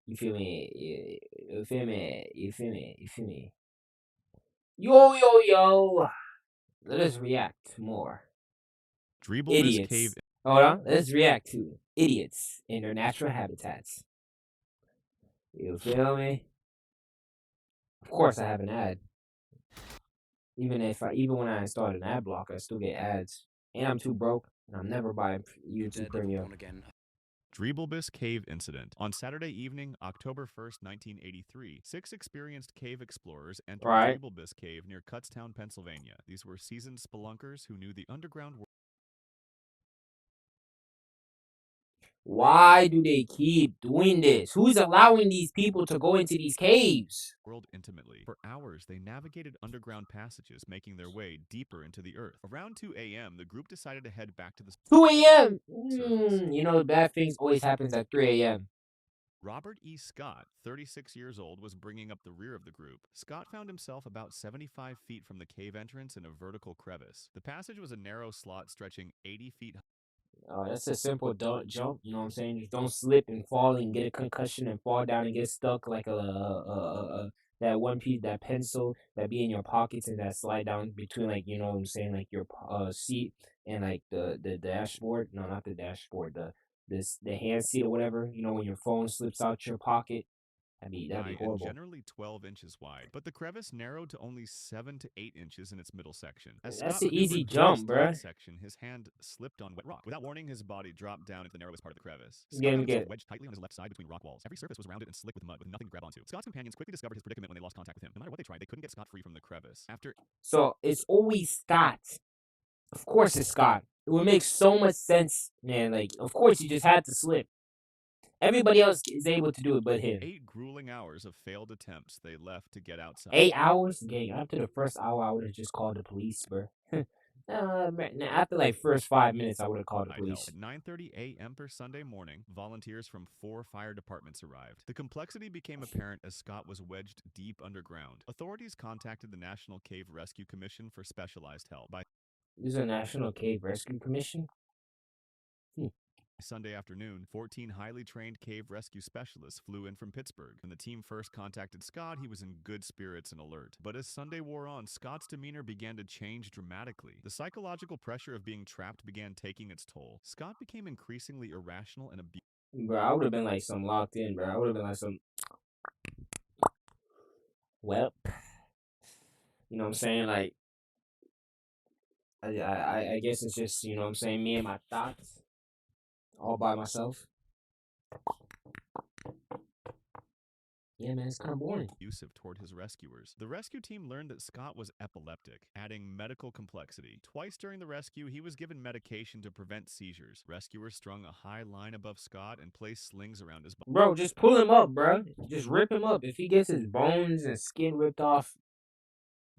You feel me? You feel me? You feel me? You feel me? Yo, yo, yo. Let us react more. Dreeblebus Cave. Idiots. Hold on. Let's react to idiots in their natural habitats. You feel me? Of course, I have an ad. Even when I installed an ad blocker, I still get ads. And I'm too broke, and I'm never buying YouTube Premium. Dreeblebus Cave Incident. On Saturday evening, October 1st, 1983, 6 experienced cave explorers entered Right. Dreeblebus Cave near Kutztown, Pennsylvania. These were seasoned spelunkers who knew the underground Why do they keep doing this? Who's allowing these people to go into these caves? world intimately. For hours, they navigated underground passages, making their way deeper into the earth. Around 2 a.m., the group decided to head back to the 2 a.m. surface. You know, bad things always happens at 3 a.m. Robert E. Scott, 36 years old, was bringing up the rear of the group. Scott found himself about 75 feet from the cave entrance in a vertical crevice. The passage was a narrow slot stretching 80 feet. Oh, that's a simple jump. You know what I'm saying? Just don't slip and fall and get a concussion and fall down and get stuck like that one piece, that pencil that be in your pockets and that slide down between, like, you know what I'm saying, like your seat and like the dashboard. No, not the dashboard. The hand seat or whatever. You know, when your phone slips out your pocket. That'd be And horrible. generally 12 inches wide, but the crevice narrowed to only 7 to 8 inches in its middle section. As That's Scott an easy maneuvered through jump, this bruh. tight section, his hand slipped on wet rock. Without warning, his body dropped down into the narrowest part of the crevice. Scott found himself wedged tightly on his left side between rock walls. Every surface was rounded and slick with mud, with nothing to grab onto. Scott's companions quickly discovered his predicament when they lost contact with him. No matter what they tried, they couldn't get Scott free from the crevice. So it's always Scott. Of course it's Scott. It would make so much sense, man. Like, of course you just had to slip. Everybody else is able to do it but him. 8 grueling hours of failed attempts, they left to get outside. 8 hours? Gang, after the first hour, I would have just called the police, bro. After like first 5 minutes, I would have called the police. At 9:30 a.m. per Sunday morning, volunteers from 4 fire departments arrived. The complexity became apparent as Scott was wedged deep underground. Authorities contacted the National Cave Rescue Commission for specialized help. By This is a National Cave Rescue Commission? Sunday afternoon, 14 highly trained cave rescue specialists flew in from Pittsburgh. When the team first contacted Scott, he was in good spirits and alert. But as Sunday wore on, Scott's demeanor began to change dramatically. The psychological pressure of being trapped began taking its toll. Scott became increasingly irrational and abusive. Bro, I would have been like some locked in, bro. I would have been like some. Well, you know what I'm saying? Like, I guess it's just, you know what I'm saying, me and my thoughts all by myself. Yeah, man, it's kind of boring. Abusive toward his rescuers. The rescue team learned that Scott was epileptic, adding medical complexity. Twice during the rescue, he was given medication to prevent seizures. Rescuers strung a high line above Scott and placed slings around his body. Bro, just pull him up, bro. Just rip him up. If he gets his bones and skin ripped off,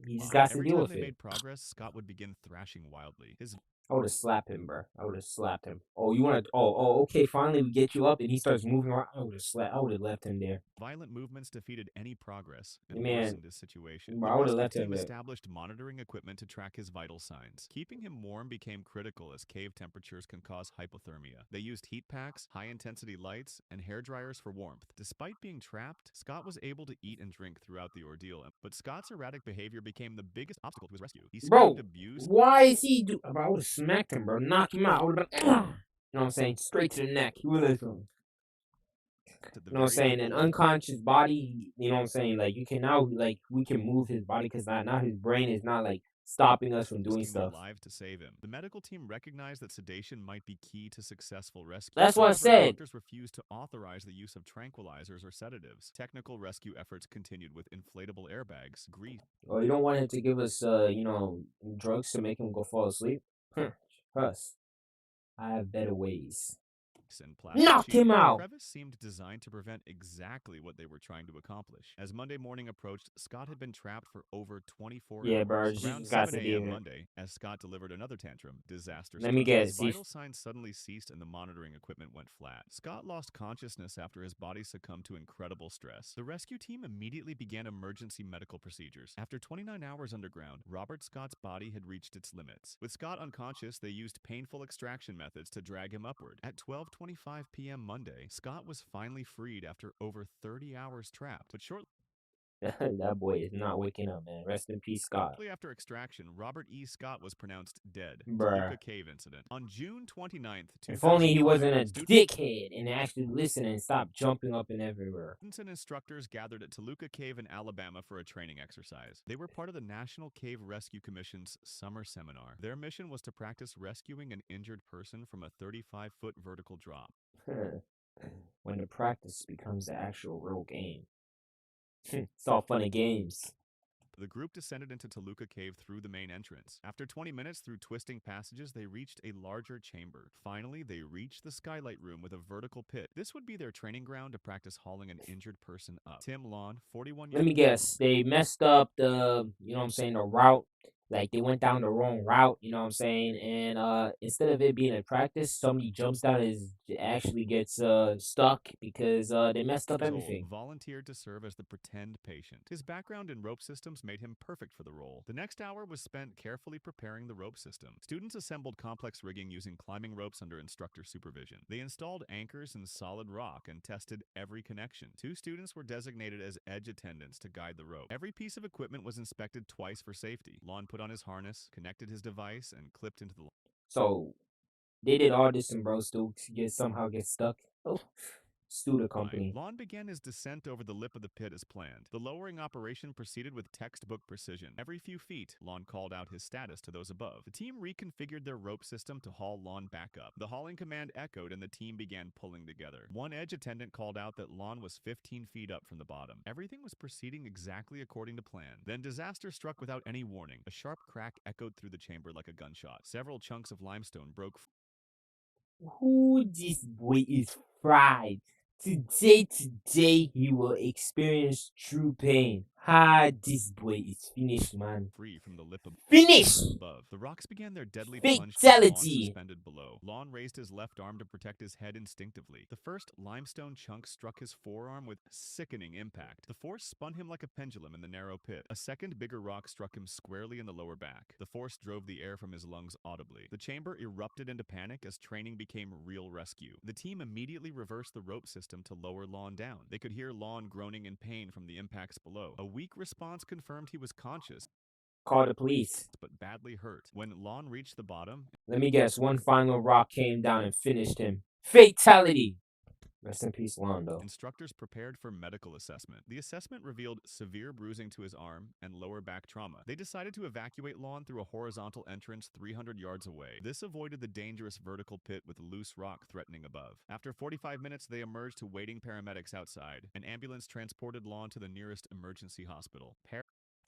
he just got to deal with it. Every time they made progress, Scott would begin thrashing wildly. I would have slapped him, bro. I would have slapped him. Oh, you want to? Oh, okay. Finally, we get you up, and he starts moving around. I would have slapped. I would have left him there. Violent movements defeated any progress and Man, worsened his situation. bro, I would have left The him team there. established monitoring equipment to track his vital signs. Keeping him warm became critical as cave temperatures can cause hypothermia. They used heat packs, high-intensity lights, and hair dryers for warmth. Despite being trapped, Scott was able to eat and drink throughout the ordeal. But Scott's erratic behavior became the biggest obstacle to his rescue. He screamed abuse. Why is he do? Bro, I would have smacked him, bro. Knock him out. I would have been, you know what I'm saying, straight to the neck. He would have. You know what I'm saying? An unconscious body, you know what I'm saying? Like, you can now, like, we can move his body because now his brain is not, like, stopping us from doing stuff. Live to save him. The medical team recognized that sedation might be key to successful rescue. That's what I said. Doctors refused to authorize the use of tranquilizers or sedatives. Technical rescue efforts continued with inflatable airbags, grease. Oh, you don't want him to give us, you know, drugs to make him go fall asleep? Us. I have better ways. And plastic knocked him out. The crevice seemed designed to prevent exactly what they were trying to accomplish. As Monday morning approached, Scott had been trapped for over 24 hours. Bro, Around 7 a.m. Monday, as Scott delivered another tantrum, disaster struck. Let me guess. His vital signs suddenly ceased and the monitoring equipment went flat. Scott lost consciousness after his body succumbed to incredible stress. The rescue team immediately began emergency medical procedures. After 29 hours underground, Robert Scott's body had reached its limits. With Scott unconscious, they used painful extraction methods to drag him upward. At 12:20 12:25 p.m. Monday, Scott was finally freed after over 30 hours trapped, but shortly That boy is not waking up, man. Rest in peace, Scott. after extraction, Robert E. Scott was pronounced dead. Toluca Bruh. Cave Incident. On June 29th, If only he wasn't 2005, a students dickhead and actually listened and stopped jumping up and everywhere. and instructors gathered at Toluca Cave in Alabama for a training exercise. They were part of the National Cave Rescue Commission's summer seminar. Their mission was to practice rescuing an injured person from a 35-foot vertical drop. When the practice becomes the actual real game. It's all fun and games. The group descended into Toluca Cave through the main entrance. After 20 minutes through twisting passages, they reached a larger chamber. Finally, they reached the skylight room with a vertical pit. This would be their training ground to practice hauling an injured person up. Tim Lawn, 41 Let years me guess. They messed up the, you know what I'm saying, the route. Like they went down the wrong route, you know what I'm saying? And instead of it being a practice, somebody jumps down and actually gets stuck because they messed up old, everything. volunteered to serve as the pretend patient. His background in rope systems made him perfect for the role. The next hour was spent carefully preparing the rope system. Students assembled complex rigging using climbing ropes under instructor supervision. They installed anchors in solid rock and tested every connection. 2 students were designated as edge attendants to guide the rope. Every piece of equipment was inspected twice for safety. Lon put on his harness, connected his device, and clipped into the So they did all this and bro still somehow get stuck. Oh, student line. company. Lon began his descent over the lip of the pit as planned. The lowering operation proceeded with textbook precision. Every few feet, Lon called out his status to those above. The team reconfigured their rope system to haul Lon back up. The hauling command echoed and the team began pulling together. One edge attendant called out that Lon was 15 feet up from the bottom. Everything was proceeding exactly according to plan. Then disaster struck without any warning. A sharp crack echoed through the chamber like a gunshot. Several chunks of limestone broke. Who this boy is fried. Today he will experience true pain. Ha, this boy is finished, man. Free from the lip Finish! above. The rocks began their deadly plunge with Lon Fatality! suspended below. Lon raised his left arm to protect his head instinctively. The first limestone chunk struck his forearm with sickening impact. The force spun him like a pendulum in the narrow pit. A second bigger rock struck him squarely in the lower back. The force drove the air from his lungs audibly. The chamber erupted into panic as training became real rescue. The team immediately reversed the rope system to lower Lon down. They could hear Lon groaning in pain from the impacts below. A weak response confirmed he was conscious, Call the police. but badly hurt. When Lon reached the bottom, Let me guess, one final rock came down and finished him. Fatality! Rest in peace, Londo. instructors prepared for medical assessment. The assessment revealed severe bruising to his arm and lower back trauma. They decided to evacuate Lon through a horizontal entrance 300 yards away. This avoided the dangerous vertical pit with loose rock threatening above. After 45 minutes, they emerged to waiting paramedics outside. An ambulance transported Lon to the nearest emergency hospital.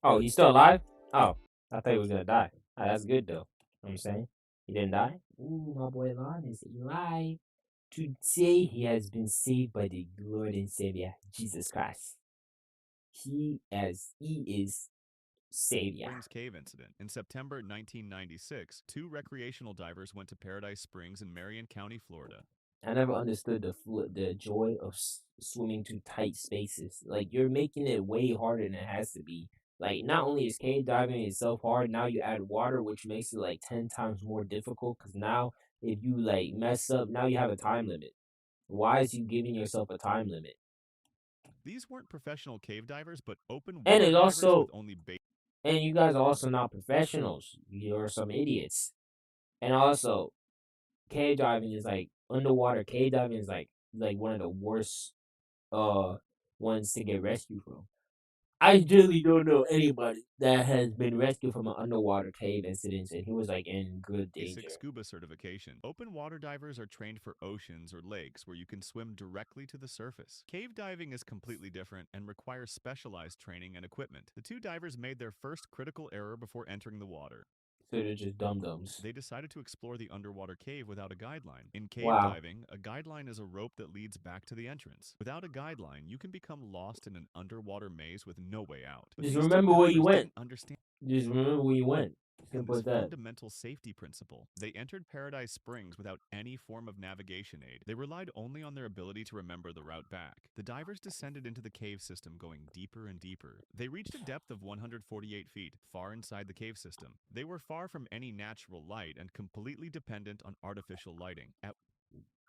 Oh, he's still alive? Oh, I thought he was gonna die. Ah, that's good though. You know what I'm saying? He didn't die? Ooh, my boy Lon is alive. Today he has been saved by the Lord and Savior, Jesus Christ. He is Savior. Springs Cave Incident. In September 1996, 2 recreational divers went to Paradise Springs in Marion County, Florida. I never understood the joy of swimming to tight spaces. Like you're making it way harder than it has to be. Like not only is cave diving itself hard, now you add water, which makes it like 10 times more difficult. Because now if you like mess up, now you have a time limit. Why is you giving yourself a time limit? These weren't professional cave divers, but open And water it divers with also, only basic. and you guys are also not professionals. You're some idiots. And also, cave diving is like underwater cave diving is like one of the worst uh ones to get rescued from. I really don't know anybody that has been rescued from an underwater cave incident and he was like in good Basic danger. scuba certification. Open water divers are trained for oceans or lakes where you can swim directly to the surface. Cave diving is completely different and requires specialized training and equipment. The 2 divers made their first critical error before entering the water. So they're just dum dums. They decided to explore the underwater cave without a guideline. In cave Wow. diving, a guideline is a rope that leads back to the entrance. Without a guideline, you can become lost in an underwater maze with no way out. But Just these 2 remember where you divers went. didn't understand Just remember where you went. Simple this as that. fundamental safety principle. They entered Paradise Springs without any form of navigation aid. They relied only on their ability to remember the route back. The divers descended into the cave system, going deeper and deeper. They reached a depth of 148 feet, far inside the cave system. They were far from any natural light and completely dependent on artificial lighting. At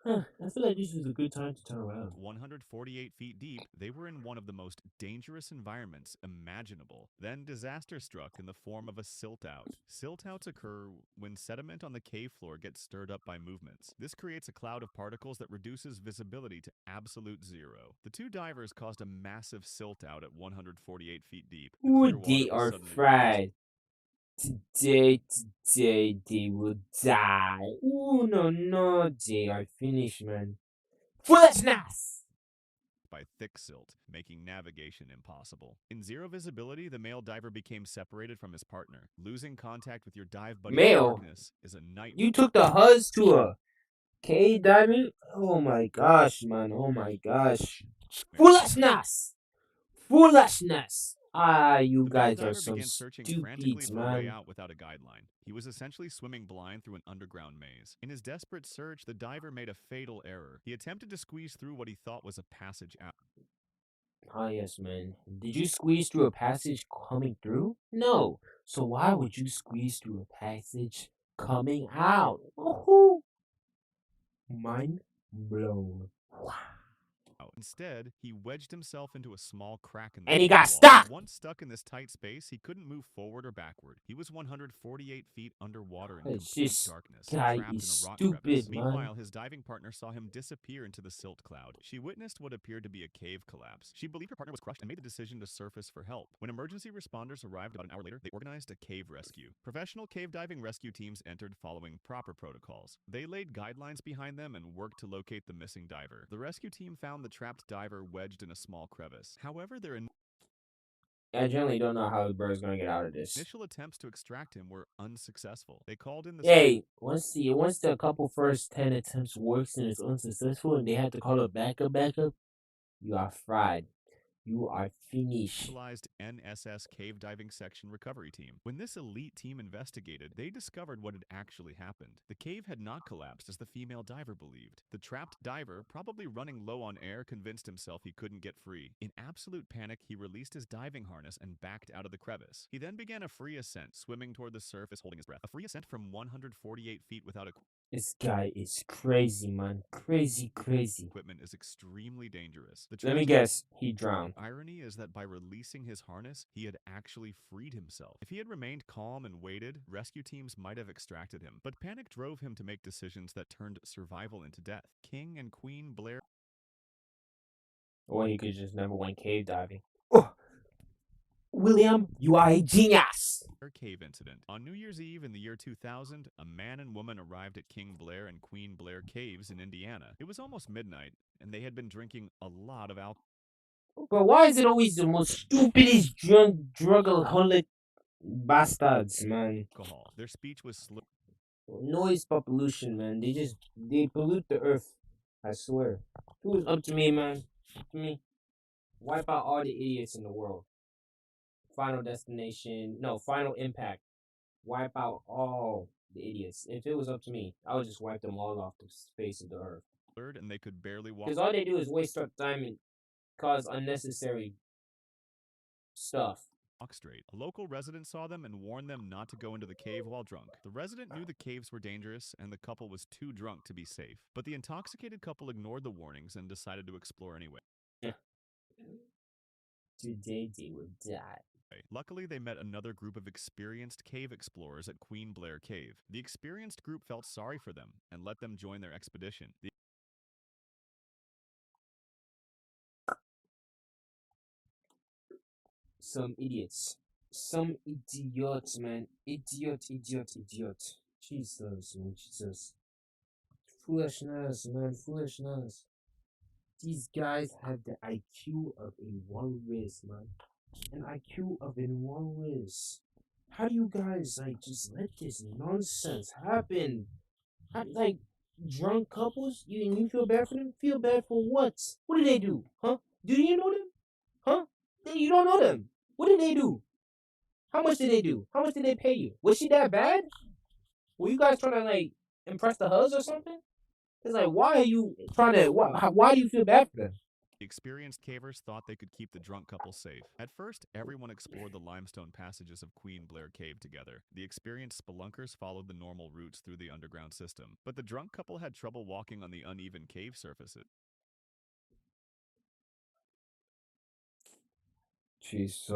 I feel like this was a good time to turn around. 148 feet deep, they were in one of the most dangerous environments imaginable. Then disaster struck in the form of a silt out. Silt outs occur when sediment on the cave floor gets stirred up by movements. This creates a cloud of particles that reduces visibility to absolute zero. The two divers caused a massive silt out at 148 feet deep. The Ooh, clear water they was are suddenly fried. Today, they will die. Ooh, no, they are finished, man. Foolishness! by thick silt, making navigation impossible. In zero visibility, the male diver became separated from his partner. Losing contact with your dive buddy in Male, darkness is a nightmare. you took the huzz to a cave diving? Oh my gosh, man. Oh my gosh. Foolishness! Foolishness! Ah, you The male guys are diver some began searching frantically stupids, for a way man. out without a guideline. He was essentially swimming blind through an underground maze. In his desperate search, the diver made a fatal error. He attempted to squeeze through what he thought was a passage out. Ah, yes, man. Did you squeeze through a passage coming through? No. So why would you squeeze through a passage coming out? Woohoo! Mind blown. Instead, he wedged himself into a small crack in the And he cave got wall. stuck! Once stuck in this tight space, he couldn't move forward or backward. He was 148 feet underwater in It's complete just darkness, guy trapped in a is rock crevice. stupid, man. Meanwhile, his diving partner saw him disappear into the silt cloud. She witnessed what appeared to be a cave collapse. She believed her partner was crushed and made the decision to surface for help. When emergency responders arrived about an hour later, they organized a cave rescue. Professional cave diving rescue teams entered following proper protocols. They laid guidelines behind them and worked to locate the missing diver. The rescue team found the trapped diver wedged in a small crevice. However, their I generally don't know how the bird's gonna get out of this. initial attempts to extract him were unsuccessful. They called in the Hey, once the couple first 10 attempts works and it's unsuccessful and they have to call a backup, you are fried. You are finished. specialized NSS cave diving section recovery team. When this elite team investigated, they discovered what had actually happened. The cave had not collapsed as the female diver believed. The trapped diver, probably running low on air, convinced himself he couldn't get free. In absolute panic, he released his diving harness and backed out of the crevice. He then began a free ascent, swimming toward the surface holding his breath. A free ascent from 148 feet without This guy is crazy, man. Crazy. equipment is extremely dangerous. The Let me guess, he drowned. irony is that by releasing his harness, he had actually freed himself. If he had remained calm and waited, rescue teams might have extracted him. But panic drove him to make decisions that turned survival into death. King and Queen Blair Or he could just never went cave diving. Oh, William, you are a genius! cave incident. On New Year's Eve in the year 2000, a man and woman arrived at King Blair and Queen Blair caves in Indiana. It was almost midnight, and they had been drinking a lot of alcohol. But why is it always the most stupidest drugaholic bastards, man? Their speech was slurred. Noise pollution, man. They pollute the earth. I swear. If it was up to me, man, up to me, wipe out all the idiots in the world. Final destination, no, final impact. Wipe out all the idiots. If it was up to me, I would just wipe them all off the face of the earth. And they could barely walk. Because all they do is waste our time and cause unnecessary stuff. Straight. A local resident saw them and warned them not to go into the cave while drunk. The resident knew the caves were dangerous and the couple was too drunk to be safe. But the intoxicated couple ignored the warnings and decided to explore anyway. Today they will die. Luckily, they met another group of experienced cave explorers at Queen Blair Cave. The experienced group felt sorry for them and let them join their expedition. Some idiots. Some idiots, man. Idiot. Jesus, man. Jesus. Foolishness, man. Foolishness. These guys have the IQ of a walrus, man. An IQ of a walrus. How do you guys, like, just let this nonsense happen? Like, drunk couples? You feel bad for them? Feel bad for what? What did they do? Huh? Do you know them? Huh? You don't know them. What did they do? How much did they do? How much did they pay you? Was she that bad? Were you guys trying to like impress the huzz or something? It's like, why are you trying to? Why do you feel bad for them? The experienced cavers thought they could keep the drunk couple safe. At first, everyone explored the limestone passages of Queen Blair Cave together. The experienced spelunkers followed the normal routes through the underground system, but the drunk couple had trouble walking on the uneven cave surfaces.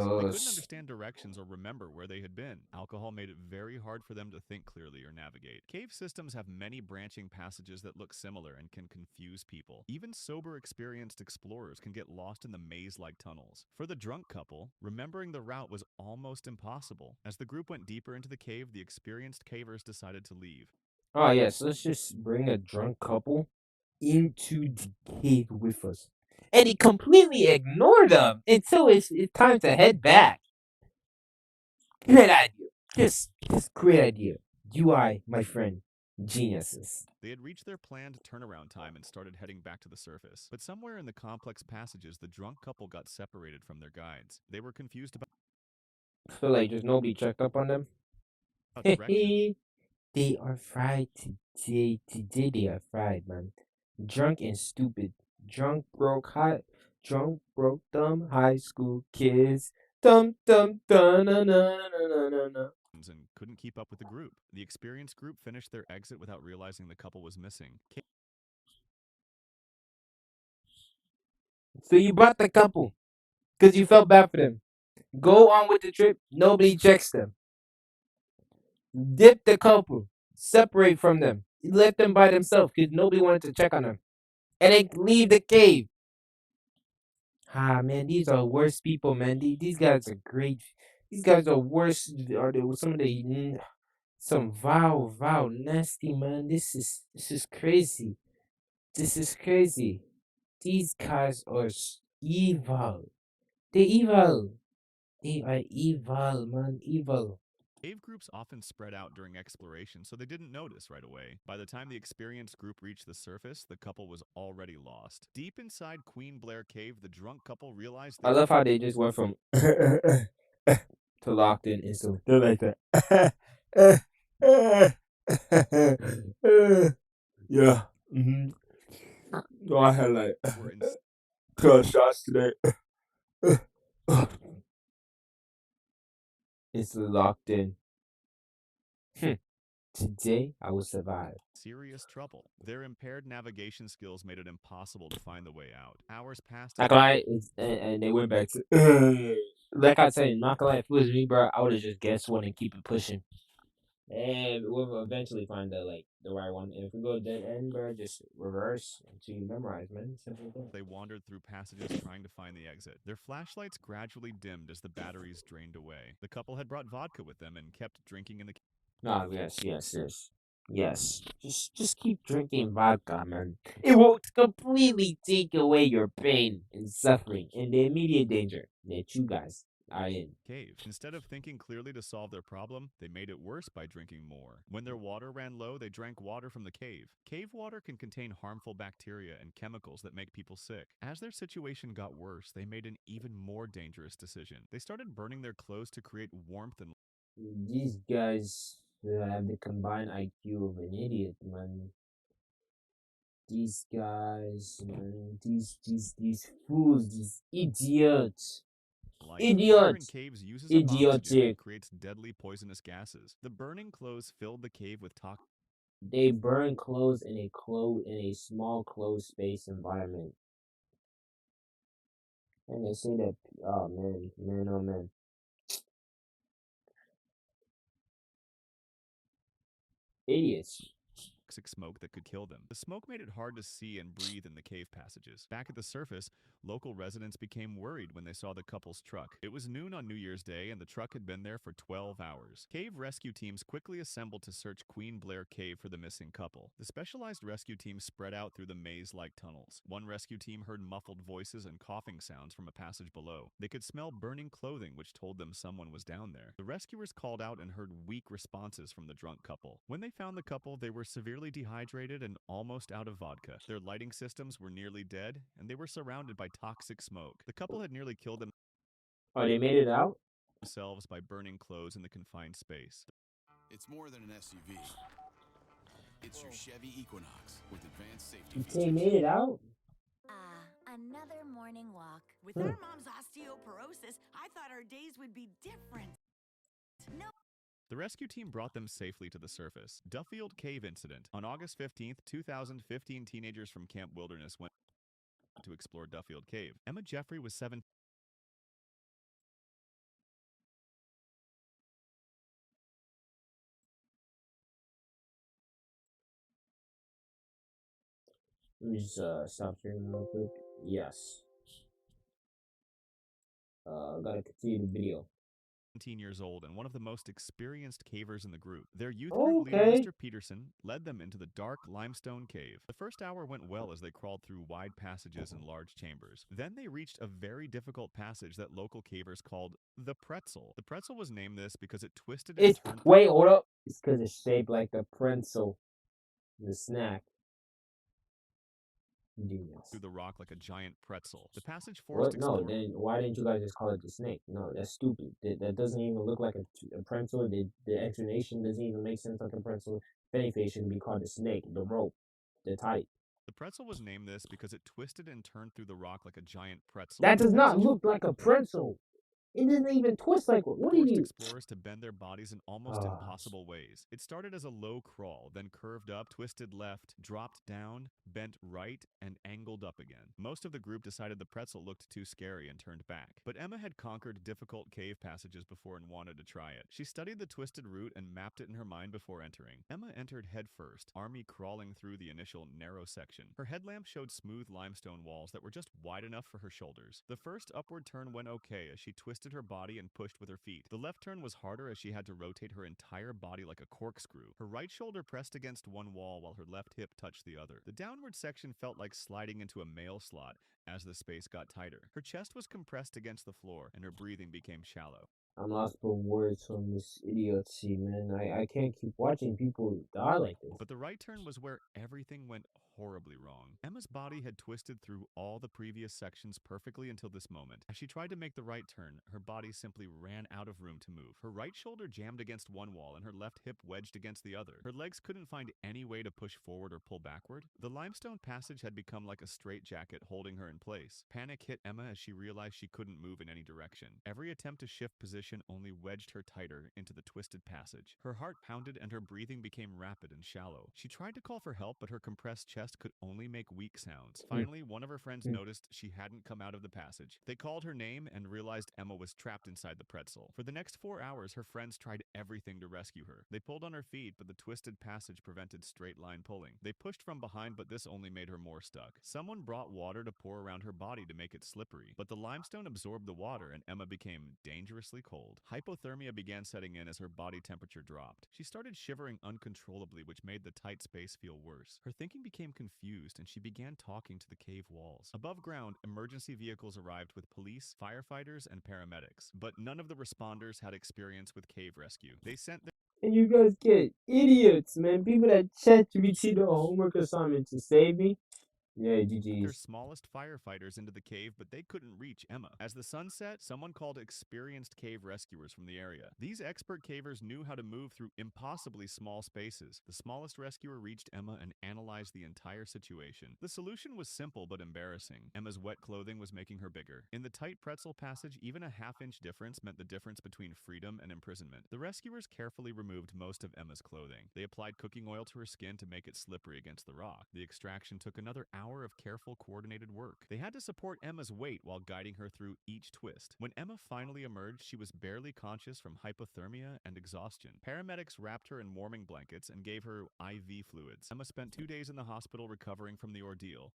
They couldn't Jesus. understand directions or remember where they had been. Alcohol made it very hard for them to think clearly or navigate. Cave systems have many branching passages that look similar and can confuse people. Even sober, experienced explorers can get lost in the maze-like tunnels. For the drunk couple, remembering the route was almost impossible. As the group went deeper into the cave, the experienced cavers decided to leave. Oh yes, let's just bring a drunk couple into the cave with us. And he completely ignored them until it's time to head back. Great idea. Just great idea. You are, my friend, geniuses. They had reached their planned turnaround time and started heading back to the surface. But somewhere in the complex passages, the drunk couple got separated from their guides. They were confused about So like just nobody checked up on them? directions They are fried today. Today they are fried, man. Drunk and stupid. Drunk broke dumb high school kids. Dum dum dum na na na na na na. and couldn't keep up with the group. The experienced group finished their exit without realizing the couple was missing. So you brought the couple because you felt bad for them. Go on with the trip. Nobody checks them. Dip the couple. Separate from them. Left them by themselves because nobody wanted to check on them. And then leave the cave. Ah, man, these are worse people, man. These guys are great. These guys are worse. Are they some of the some vile, nasty, man? This is crazy. This is crazy. These guys are evil. They're evil. They are evil, man. Evil. Cave groups often spread out during exploration, so they didn't notice right away. By the time the experienced group reached the surface, the couple was already lost. Deep inside Queen Blair Cave, the drunk couple realized I they love how they just went from to locked in instantly. They're like that. Yeah. No, I had like were in 12 shots today. Instantly locked in. Today I will survive. serious trouble. Their impaired navigation skills made it impossible to find the way out. Hours passed Not gonna lie, and they went back to like I said, not gonna lie, if it was me, bro, I would have just guessed one and keep it pushing. And we'll eventually find the right one. And if we go dead end, bro, just reverse until you memorize, man. Simple thing. they wandered through passages trying to find the exit. Their flashlights gradually dimmed as the batteries drained away. The couple had brought vodka with them and kept drinking in the No, yes. Just keep drinking vodka, man. It will completely take away your pain and suffering and the immediate danger that you guys are in. cave. Instead of thinking clearly to solve their problem, they made it worse by drinking more. When their water ran low, they drank water from the cave. Cave water can contain harmful bacteria and chemicals that make people sick. As their situation got worse, they made an even more dangerous decision. They started burning their clothes to create warmth and These guys have the combined IQ of an idiot, man. These guys, man. These fools, these idiots. light. Fire in Idiots. caves uses up oxygen Idiotic. and creates deadly poisonous gases. The burning clothes filled the cave with toxic They burn clothes in a small closed space environment. And they say that oh man, oh man. Idiots. smoke that could kill them. The smoke made it hard to see and breathe in the cave passages. Back at the surface, local residents became worried when they saw the couple's truck. It was noon on New Year's Day, and the truck had been there for 12 hours. Cave rescue teams quickly assembled to search Queen Blair Cave for the missing couple. The specialized rescue team spread out through the maze-like tunnels. One rescue team heard muffled voices and coughing sounds from a passage below. They could smell burning clothing, which told them someone was down there. The rescuers called out and heard weak responses from the drunk couple. When they found the couple, they were severely dehydrated and almost out of vodka. Their lighting systems were nearly dead, and they were surrounded by toxic smoke. The couple had nearly killed Oh, they made it out? themselves by burning clothes in the confined space. It's more than an SUV. It's your Chevy Equinox with advanced safety They features. made it out? Another morning walk. With our mom's osteoporosis, I thought our days would be different. No. The rescue team brought them safely to the surface. Duffield Cave Incident. On August 15th, 2015, teenagers from Camp Wilderness went to explore Duffield Cave. Emma Jeffrey was 7. Let me just stop sharing real quick. Yes. Gotta continue the video. 17 years old and one of the most experienced cavers in the group. Their youth Oh, group leader, okay. Mr. Peterson, led them into the dark limestone cave. The first hour went well as they crawled through wide passages and large chambers. Then they reached a very difficult passage that local cavers called the Pretzel. The Pretzel was named this because it twisted and turned. Wait, hold up. It's because it's shaped like the pretzel, the snack. Genius. Through the rock like a giant pretzel. The passage What? forced No, explorers. then why didn't you guys just call it the snake? No, that's stupid. That doesn't even look like a pretzel. The explanation doesn't even make sense like a pretzel. If anything, it should be called the snake, the rope, the type. The pretzel was named this because it twisted and turned through the rock like a giant pretzel. That The does not passage look like a pretzel. It doesn't even twist like what are forced you? explorers to bend their bodies in almost impossible ways. It started as a low crawl, then curved up, twisted left, dropped down, bent right, and angled up again. Most of the group decided the pretzel looked too scary and turned back. But Emma had conquered difficult cave passages before and wanted to try it. She studied the twisted route and mapped it in her mind before entering. Emma entered head first, army crawling through the initial narrow section. Her headlamp showed smooth limestone walls that were just wide enough for her shoulders. The first upward turn went okay as she twisted her body and pushed with her feet. The left turn was harder as she had to rotate her entire body like a corkscrew. Her right shoulder pressed against one wall while her left hip touched the other. The downward section felt like sliding into a mail slot as the space got tighter. Her chest was compressed against the floor and her breathing became shallow. I'm lost for words from this idiocy, man. I can't keep watching people die like this. But the right turn was where everything went horribly wrong. Emma's body had twisted through all the previous sections perfectly until this moment. As she tried to make the right turn, her body simply ran out of room to move. Her right shoulder jammed against one wall and her left hip wedged against the other. Her legs couldn't find any way to push forward or pull backward. The limestone passage had become like a straitjacket holding her in place. Panic hit Emma as she realized she couldn't move in any direction. Every attempt to shift position only wedged her tighter into the twisted passage. Her heart pounded and her breathing became rapid and shallow. She tried to call for help, but her compressed chest could only make weak sounds. Finally, one of her friends noticed she hadn't come out of the passage. They called her name and realized Emma was trapped inside the pretzel. For the next 4 hours, her friends tried everything to rescue her. They pulled on her feet, but the twisted passage prevented straight line pulling. They pushed from behind, but this only made her more stuck. Someone brought water to pour around her body to make it slippery, but the limestone absorbed the water and Emma became dangerously cold. Hypothermia began setting in as her body temperature dropped. She started shivering uncontrollably, which made the tight space feel worse. Her thinking became confused and she began talking to the cave walls. Above ground, emergency vehicles arrived with police, firefighters, and paramedics, but none of the responders had experience with cave rescue. They sent their And you guys get idiots, man. People that ChatGPT the homework assignment to save me. Yeah, their GG's. smallest firefighters into the cave, but they couldn't reach Emma. As the sun set, someone called experienced cave rescuers from the area. These expert cavers knew how to move through impossibly small spaces. The smallest rescuer reached Emma and analyzed the entire situation. The solution was simple but embarrassing. Emma's wet clothing was making her bigger. In the tight pretzel passage, even a half-inch difference meant the difference between freedom and imprisonment. The rescuers carefully removed most of Emma's clothing. They applied cooking oil to her skin to make it slippery against the rock. The extraction took another hour of careful, coordinated work. They had to support Emma's weight while guiding her through each twist. When Emma finally emerged, she was barely conscious from hypothermia and exhaustion. Paramedics wrapped her in warming blankets and gave her IV fluids. Emma spent 2 days in the hospital recovering from the ordeal.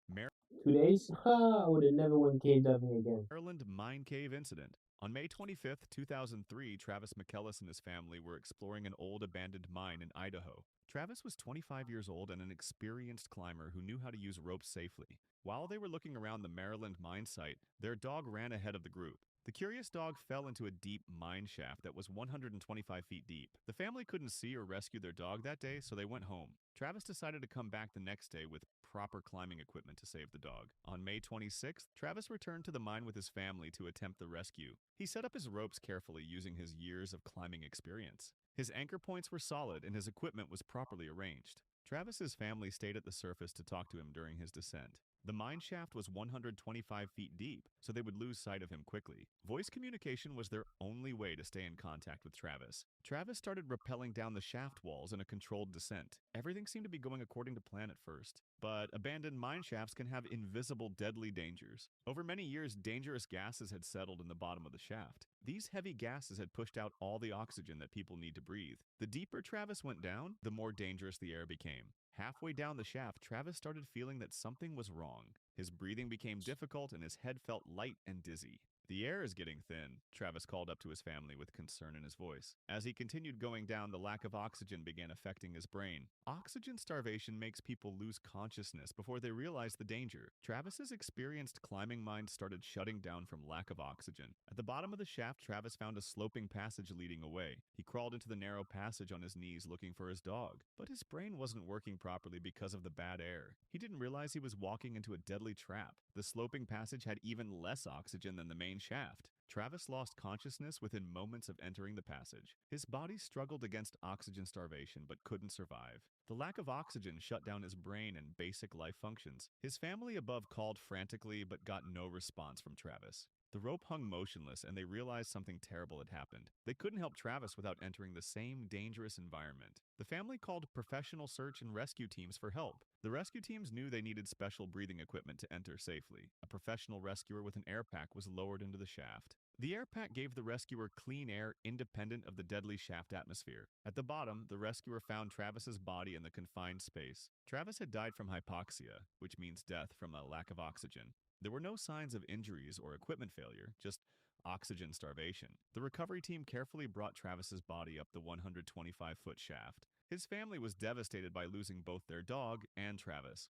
2 days? Ha! I would have never went cave diving again. Maryland Mine Cave Incident. On May 25, 2003, Travis McKellis and his family were exploring an old abandoned mine in Idaho. Travis was 25 years old and an experienced climber who knew how to use ropes safely. While they were looking around the Maryland mine site, their dog ran ahead of the group. The curious dog fell into a deep mine shaft that was 125 feet deep. The family couldn't see or rescue their dog that day, so they went home. Travis decided to come back the next day with proper climbing equipment to save the dog. On May 26th, Travis returned to the mine with his family to attempt the rescue. He set up his ropes carefully using his years of climbing experience. His anchor points were solid and his equipment was properly arranged. Travis's family stayed at the surface to talk to him during his descent. The mine shaft was 125 feet deep, so they would lose sight of him quickly. Voice communication was their only way to stay in contact with Travis. Travis started rappelling down the shaft walls in a controlled descent. Everything seemed to be going according to plan at first, but abandoned mine shafts can have invisible deadly dangers. Over many years, dangerous gases had settled in the bottom of the shaft. These heavy gases had pushed out all the oxygen that people need to breathe. The deeper Travis went down, the more dangerous the air became. Halfway down the shaft, Travis started feeling that something was wrong. His breathing became difficult and his head felt light and dizzy. "The air is getting thin," Travis called up to his family with concern in his voice. As he continued going down, the lack of oxygen began affecting his brain. Oxygen starvation makes people lose consciousness before they realize the danger. Travis's experienced climbing mind started shutting down from lack of oxygen. At the bottom of the shaft, Travis found a sloping passage leading away. He crawled into the narrow passage on his knees looking for his dog, but his brain wasn't working properly because of the bad air. He didn't realize he was walking into a deadly trap. The sloping passage had even less oxygen than the main shaft. Travis lost consciousness within moments of entering the passage. His body struggled against oxygen starvation but couldn't survive. The lack of oxygen shut down his brain and basic life functions. His family above called frantically but got no response from Travis. The rope hung motionless and they realized something terrible had happened. They couldn't help Travis without entering the same dangerous environment. The family called professional search and rescue teams for help. The rescue teams knew they needed special breathing equipment to enter safely. A professional rescuer with an air pack was lowered into the shaft. The air pack gave the rescuer clean air independent of the deadly shaft atmosphere. At the bottom, the rescuer found Travis's body in the confined space. Travis had died from hypoxia, which means death from a lack of oxygen. There were no signs of injuries or equipment failure, just oxygen starvation. The recovery team carefully brought Travis's body up the 125-foot shaft. His family was devastated by losing both their dog and Travis.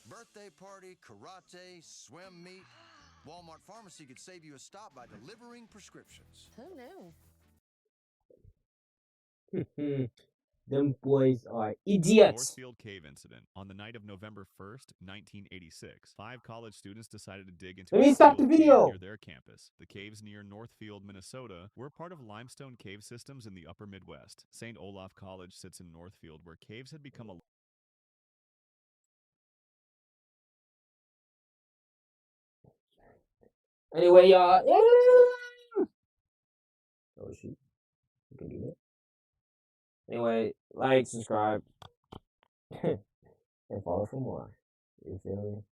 Birthday party, karate, swim meet. Walmart Pharmacy could save you a stop by delivering prescriptions. Who Hmm. knew? Them boys are idiots. Northfield Cave Incident. On the night of November 1st, 1986, 5 college students decided to dig into Let me a stop the sealed cave video. near their campus. The caves near Northfield, Minnesota, were part of limestone cave systems in the upper Midwest. St. Olaf College sits in Northfield, where caves had become a Anyway, y'all. Oh shoot, you can do that. Anyway, like, subscribe, and follow for more. You feel me?